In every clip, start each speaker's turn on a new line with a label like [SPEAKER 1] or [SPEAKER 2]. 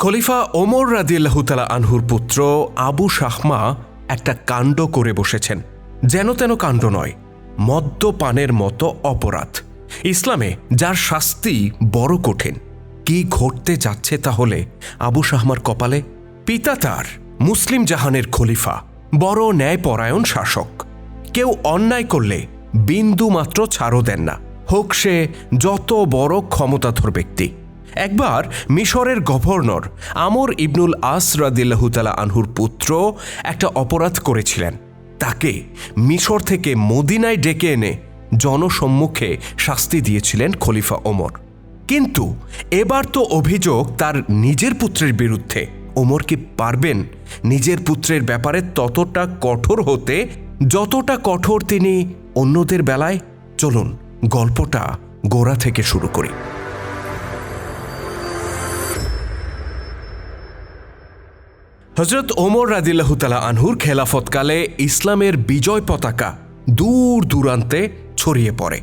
[SPEAKER 1] খলিফা ওমর রাদিয়াল্লাহু তাআলা আনহুর পুত্র আবু শাহমা একটা কাণ্ড করে বসেছেন। যেন তেন কাণ্ড নয়, মদ্যপানের মতো অপরাধ। ইসলামে যার শাস্তি বড় কঠিন। কি ঘটতে যাচ্ছে তাহলে আবু শাহমার কপালে? পিতা তার মুসলিম জাহানের খলিফা, বড় ন্যায়পরায়ণ শাসক। কেউ অন্যায় করলে বিন্দু মাত্র ছাড়ও দেন না, হোক সে যত বড় ক্ষমতাধর ব্যক্তি। একবার মিশরের গভর্নর আমর ইবনুল আস রাদিয়াল্লাহু তাআলা আনহুর পুত্র একটা অপরাধ করেছিলেন। তাকে মিশর থেকে মদিনায় ডেকে এনে জনসম্মুখে শাস্তি দিয়েছিলেন খলিফা ওমর। কিন্তু এবার তো অভিযোগ তার নিজের পুত্রের বিরুদ্ধে। ওমর কি পারবেন নিজের পুত্রের ব্যাপারে ততটা কঠোর হতে যতটা কঠোর তিনি অন্যদের বেলায়? চলুন গল্পটা গোড়া থেকে শুরু করি। হযরত ওমর রাদিয়াল্লাহু তাআলা আনহুর খেলাফতকালে ইসলামের বিজয় পতাকা দূর দূরান্তে ছড়িয়ে পড়ে।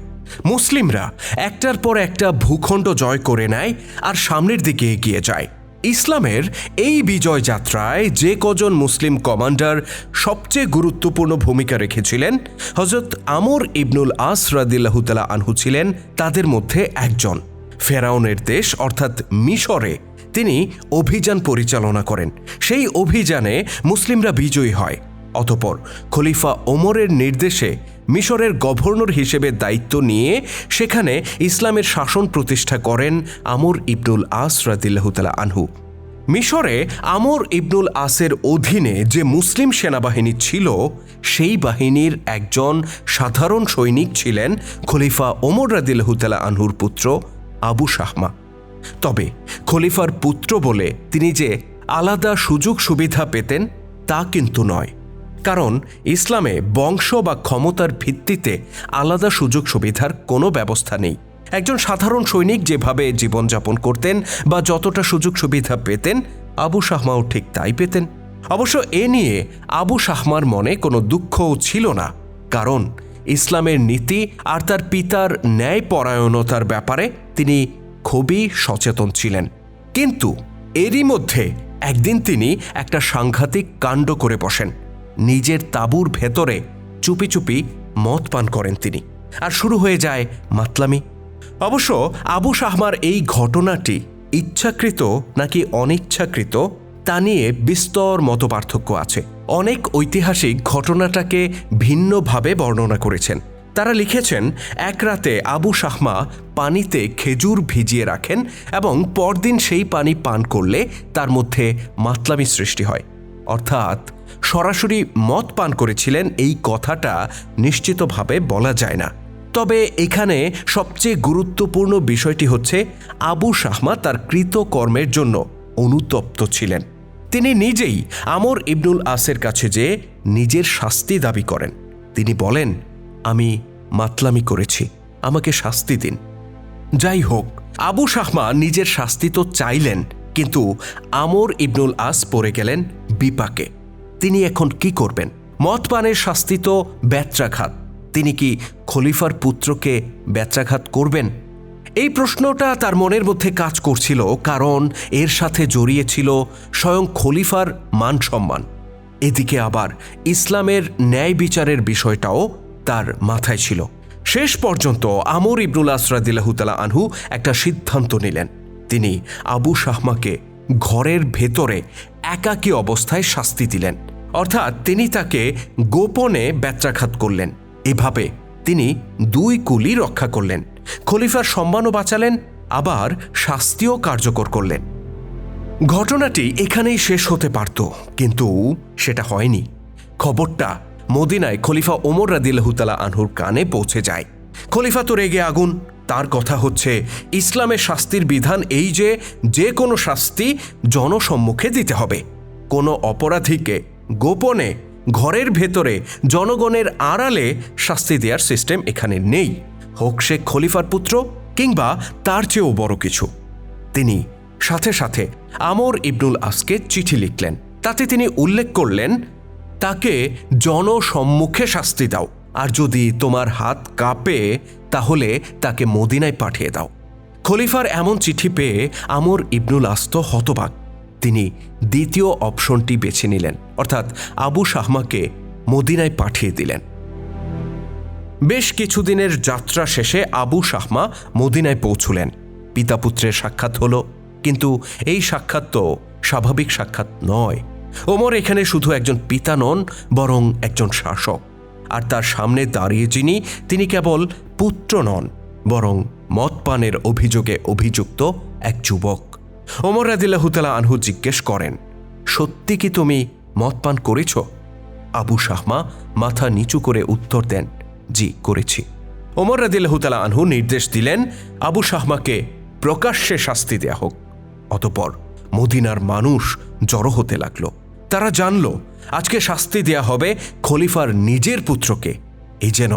[SPEAKER 1] মুসলিমরা একটার পর একটা ভূখণ্ড জয় করে নেয় আর সামনের দিকে এগিয়ে যায়। ইসলামের এই বিজয় যাত্রায় যে কজন মুসলিম কমান্ডার সবচেয়ে গুরুত্বপূর্ণ ভূমিকা রেখেছিলেন, হযরত আমর ইবনুল আস রাদিয়াল্লাহু তাআলা আনহু ছিলেন তাদের মধ্যে একজন। ফেরাউনের দেশ অর্থাৎ মিশরে তিনি অভিযান পরিচালনা করেন। সেই অভিযানে মুসলিমরা বিজয়ী হয়। অতঃপর খলিফা ওমরের নির্দেশে মিশরের গভর্নর হিসেবে দায়িত্ব নিয়ে সেখানে ইসলামের শাসন প্রতিষ্ঠা করেন আমর ইবনুল আস রাদিয়াল্লাহু তাআলা আনহু। মিশরে আমর ইবনুল আসের অধীনে যে মুসলিম সেনাবাহিনী ছিল, সেই বাহিনীর একজন সাধারণ সৈনিক ছিলেন খলিফা ওমর রাদিয়াল্লাহু তাআলা আনহুর পুত্র আবু শাহমা। তবে খলিফার পুত্র বলে তিনি যে আলাদা সুযোগ সুবিধা পেতেন তা কিন্তু নয়, কারণ ইসলামে বংশ বা ক্ষমতার ভিত্তিতে আলাদা সুযোগ সুবিধার কোনো ব্যবস্থা নেই। একজন সাধারণ সৈনিক যেভাবে জীবনযাপন করতেন বা যতটা সুযোগ সুবিধা পেতেন, আবু শাহমাও ঠিক তাই পেতেন। অবশ্য এ নিয়ে আবু শাহমার মনে কোনো দুঃখও ছিল না, কারণ ইসলামের নীতি আর তার পিতার ন্যায়পরায়ণতার ব্যাপারে তিনি খুবই সচেতন ছিলেন। কিন্তু এরই মধ্যে একদিন তিনি একটা সাংঘাতিক কাণ্ড করে বসেন। নিজের তাঁবুর ভেতরে চুপি চুপি মদ পান করেন তিনি, আর শুরু হয়ে যায় মাতলামি। অবশ্য আবু শাহমার এই ঘটনাটি ইচ্ছাকৃত নাকি অনিচ্ছাকৃত তা নিয়ে বিস্তর মতপার্থক্য আছে। অনেক ঐতিহাসিক ঘটনাটাকে ভিন্নভাবে বর্ণনা করেছেন। তারা লিখেছেন, এক রাতে আবু শাহমা পানিতে খেজুর ভিজিয়ে রাখেন এবং পরদিন সেই পানি পান করলে তার মধ্যে মাতলামি সৃষ্টি হয়। অর্থাৎ সরাসরি মদ পান করেছিলেন এই কথাটা নিশ্চিতভাবে বলা যায় না। তবে এখানে সবচেয়ে গুরুত্বপূর্ণ বিষয়টি হচ্ছে আবু শাহমা তার কৃতকর্মের জন্য অনুতপ্ত ছিলেন। তিনি নিজেই আমর ইবনুল আসের কাছে যে নিজের শাস্তি দাবি করেন। তিনি বলেন, আমি মাতলামি করেছি, আমাকে শাস্তি দিন। যাই হোক, আবু শাহমা নিজের শাস্তি তো চাইলেন, কিন্তু আমর ইবনুল আস পড়ে গেলেন বিপাকে। তিনি এখন কি করবেন? মদ পানের শাস্তি তো বেত্রাঘাত। তিনি কি খলিফার পুত্রকে বেত্রাঘাত করবেন? এই প্রশ্নটা তার মনের মধ্যে কাজ করছিল, কারণ এর সাথে জড়িয়ে ছিল স্বয়ং খলিফার মান সম্মান। এদিকে আবার ইসলামের ন্যায় বিচারের বিষয়টাও তার মাথায় ছিল। শেষ পর্যন্ত আমর ইবনুল আস রাদিয়াল্লাহু তাআলা আনহু একটা সিদ্ধান্ত নিলেন। তিনি আবু শাহমাকে ঘরের ভেতরে একাকী অবস্থায় শাস্তি দিলেন, অর্থাৎ তিনি তাকে গোপনে বেত্রাঘাত করলেন। এভাবে তিনি দুই কুলি রক্ষা করলেন, খলিফার সম্মানও বাঁচালেন, আবার শাস্তিও কার্যকর করলেন। ঘটনাটি এখানেই শেষ হতে পারত, কিন্তু সেটা হয়নি। খবরটা মদিনায় খলিফা ওমর রাদিয়াল্লাহু তাআলা আনহুর কানে পৌঁছে যায়। খলিফা তো রেগে আগুন। তার কথা হচ্ছে, ইসলামের শাস্তির বিধান এই যে যে কোনো শাস্তি জনসম্মুখে দিতে হবে। কোনো অপরাধীকে গোপনে ঘরের ভেতরে জনগণের আড়ালে শাস্তি দেওয়ার সিস্টেম এখানে নেই, হোক সে খলিফার পুত্র কিংবা তার চেয়েও বড় কিছু। তিনি সাথে সাথে আমর ইবনুল আসকে চিঠি লিখলেন। তাতে তিনি উল্লেখ করলেন, তাকে জনসম্মুখে শাস্তি দাও, আর যদি তোমার হাত কাঁপে তাহলে তাকে মদিনায় পাঠিয়ে দাও। খলিফার এমন চিঠি পেয়ে আমর ইবনুল আস তো হতবাক। তিনি দ্বিতীয় অপশনটি বেছে নিলেন, অর্থাৎ আবু শাহমাকে মদিনায় পাঠিয়ে দিলেন। বেশ কিছুদিনের যাত্রা শেষে আবু শাহমা মদিনায় পৌঁছলেন। পিতা পুত্রের সাক্ষাৎ হলো, কিন্তু এই সাক্ষাৎ তো স্বাভাবিক সাক্ষাৎ নয়। ওমর এখানে শুধু একজন পিতা নন, বরং একজন শাসক। আর তার সামনে দাঁড়িয়ে তিনি কেবল পুত্র নন, বরং মদ পানের অভিযোগে অভিযুক্ত এক যুবক। ওমর রাদিয়াল্লাহু তাআলা আনহু জিজ্ঞেস করেন, সত্যি কি তুমি মদ পান করেছ? আবু শাহমা মাথা নিচু করে উত্তর দেন, জি করেছি। ওমর রাদিয়াল্লাহু তাআলা আনহু নির্দেশ দিলেন আবু শাহমাকে প্রকাশ্যে শাস্তি দেয়া হোক। অতঃপর মদিনার মানুষ জড়ো হতে লাগলো। তারা জানল আজকে শাস্তি দেয়া হবে খলিফার নিজের পুত্রকে। এই যেন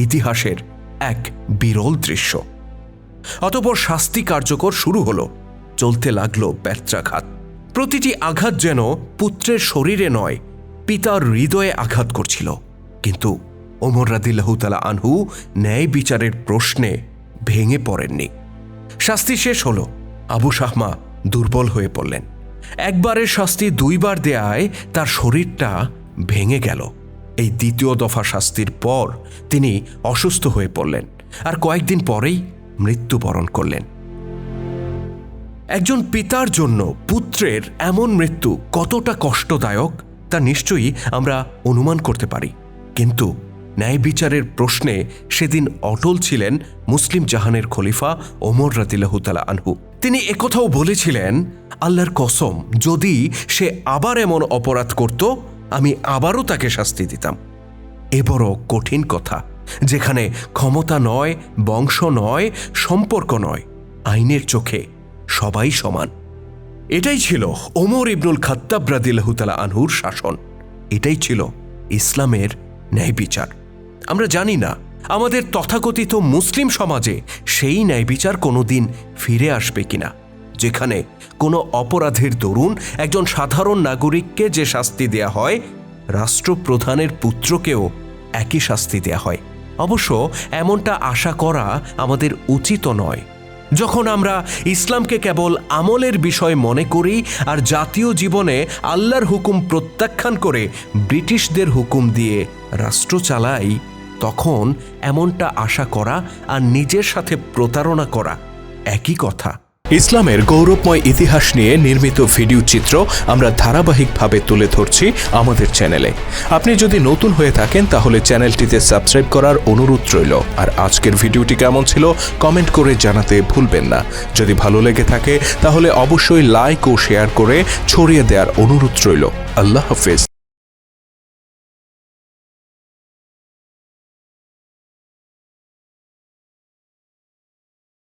[SPEAKER 1] ইতিহাসের এক বিরল দৃশ্য। অতঃপর শাস্তি কার্যকর শুরু হলো। চলতে লাগলো ব্যত্রাঘাত। প্রতিটি আঘাত যেন পুত্রের শরীরে নয়, পিতার হৃদয়ে আঘাত করছিল। কিন্তু ওমর রাদিয়াল্লাহু তাআলা আনহু ন্যায় বিচারের প্রশ্নে ভেঙে পড়েননি। শাস্তি শেষ হলো। আবু শাহমা দুর্বল হয়ে পড়লেন। একবারের শাস্তি দুইবার দেয়ায় তার শরীরটা ভেঙে গেল। এই দ্বিতীয় দফা শাস্তির পর তিনি অসুস্থ হয়ে পড়লেন, আর কয়েকদিন পরেই মৃত্যুবরণ করলেন। একজন পিতার জন্য পুত্রের এমন মৃত্যু কতটা কষ্টদায়ক তা নিশ্চয়ই আমরা অনুমান করতে পারি। কিন্তু ন্যায় বিচারের প্রশ্নে সেদিন অটল ছিলেন মুসলিম জাহানের খলিফা ওমর রাদিয়াল্লাহু তাআলা আনহু। তিনি একথাও বলেছিলেন, আল্লাহর কসম, যদি সে আবার এমন অপরাধ করত, আমি আবারও তাকে শাস্তি দিতাম। এ বড় কঠিন কথা, যেখানে ক্ষমতা নয়, বংশ নয়, সম্পর্ক নয়, আইনের চোখে সবাই সমান। এটাই ছিল ওমর ইবনুল খাত্তাব রাদিয়াল্লাহু তাআলা আনহুর শাসন। এটাই ছিল ইসলামের ন্যায় বিচার। আমরা জানি না আমাদের তথাকথিত মুসলিম সমাজে সেই ন্যায় বিচার কোনোদিন ফিরে আসবে কিনা, যেখানে কোনো অপরাধের দরুন একজন সাধারণ নাগরিককে যে শাস্তি দেয়া হয়, রাষ্ট্রপ্রধানের পুত্রকেও একই শাস্তি দেয়া হয়। অবশ্য এমনটা আশা করা আমাদের উচিত নয়। যখন আমরা ইসলামকে কেবল আমলের বিষয় মনে করি আর জাতীয় জীবনে আল্লাহর হুকুম প্রত্যাখ্যান করে ব্রিটিশদের হুকুম দিয়ে রাষ্ট্র চালাই, তখন এমনটা আশা করা আর নিজের সাথে প্রতারণা করা একই কথা। ইসলামের গৌরবময় ইতিহাস নিয়ে নির্মিত ভিডিও চিত্র আমরা ধারাবাহিকভাবে তুলে ধরছি আমাদের চ্যানেলে। আপনি যদি নতুন হয়ে থাকেন তাহলে চ্যানেলটিতে সাবস্ক্রাইব করার অনুরোধ রইল। আর আজকের ভিডিওটি কেমন ছিল কমেন্ট করে জানাতে ভুলবেন না। যদি ভালো লেগে থাকে তাহলে অবশ্যই লাইক ও শেয়ার করে ছড়িয়ে দেওয়ার অনুরোধ রইল। আল্লাহ হাফেজ।